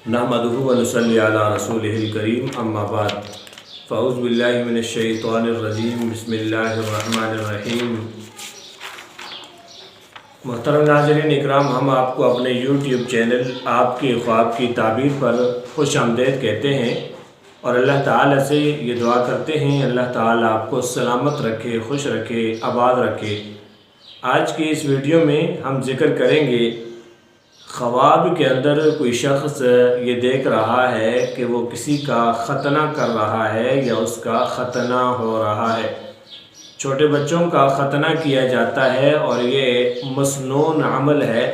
नहमदुहु व नुसल्ली अला रसूलिहिल करीम अम्मा बाद फ़अऊज़ु बिल्लाहि मिनश शैतानिर रजीम बिस्मिल्लाहिर रहमानिर रहीम। मोहतरम नाज़रीन इकराम, हम आपको अपने यूट्यूब चैनल आपके ख्वाब की ताबीर पर खुश आमदीद कहते हैं और अल्लाह ताला से ये दुआ करते हैं अल्लाह ताला आपको सलामत रखे, खुश रखे, आबाद रखे। आज की इस वीडियो में हम जिक्र करेंगे ख्वाब के अंदर कोई शख्स ये देख रहा है कि वो किसी का ख़तना कर रहा है या उसका ख़तना हो रहा है। छोटे बच्चों का ख़तना किया जाता है और ये मसनून अमल है।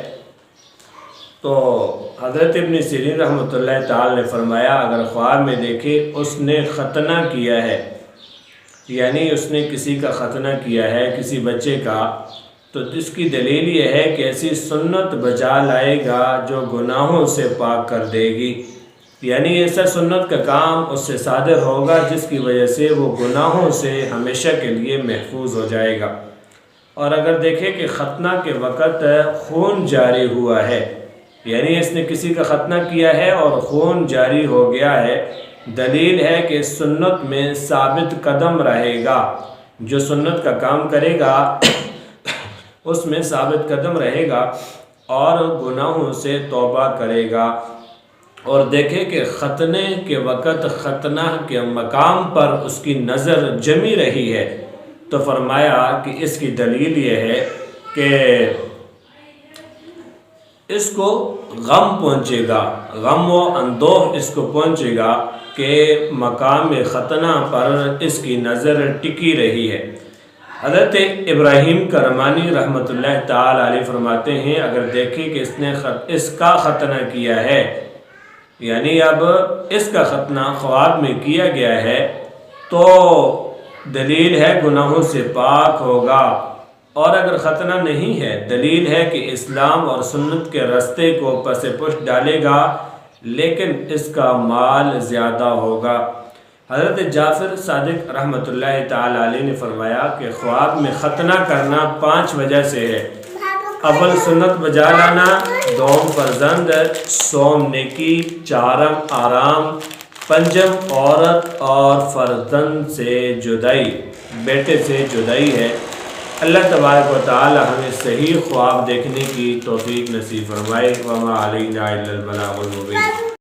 तो हज़रत इब्न सीरीन रहमतुल्लाह ताला ने फरमाया, अगर ख्वाब में देखे उसने ख़तना किया है, यानी उसने किसी का ख़तना किया है किसी बच्चे का, तो इसकी दलील ये है कि ऐसी सुन्नत बजा लाएगा जो गुनाहों से पाक कर देगी, यानी ऐसा सुन्नत का काम उससे सादर होगा जिसकी वजह से वो गुनाहों से हमेशा के लिए महफूज हो जाएगा। और अगर देखें कि ख़तना के वक़्त खून जारी हुआ है, यानी इसने किसी का ख़तना किया है और खून जारी हो गया है, दलील है कि सुन्नत में साबित कदम रहेगा। जो सुन्नत का काम करेगा उसमें साबित कदम रहेगा और गुनाहों से तौबा करेगा। और देखें कि ख़तने के वक़्त ख़तना के मकाम पर उसकी नज़र जमी रही है, तो फरमाया कि इसकी दलील ये है कि इसको गम पहुँचेगा, गम व अंदोह इसको पहुँचेगा कि मकाम ख़तना पर इसकी नज़र टिकी रही है। हज़रत इब्राहीम करमानी रहमतुल्लाह ताला अलैह फरमाते हैं, अगर देखें कि इसने इसका ख़तना किया है, यानी अब इसका ख़तना ख्वाब में किया गया है, तो दलील है गुनाहों से पाक होगा। और अगर ख़तना नहीं है, दलील है कि इस्लाम और सुन्नत के रास्ते को पसे पुष्ट डालेगा, लेकिन इसका माल ज़्यादा होगा। हज़रत जाफ़र सादिक रहमतुल्लाह ताला अलैह ने फरमाया कि ख्वाब में ख़तना करना 5 वजह से है। अव्वल सुन्नत बजा लाना, दोम फर्जंद, सोम नेकी, चारम आराम, पंजम औरत और फर्जंद से जुदाई, बेटे से जुदाई है। अल्लाह तबारक व तआला हमें सही ख्वाब देखने की तौफीक नसीब फरमाए। वमा अलैना इल्लल बलागुल मुबीन।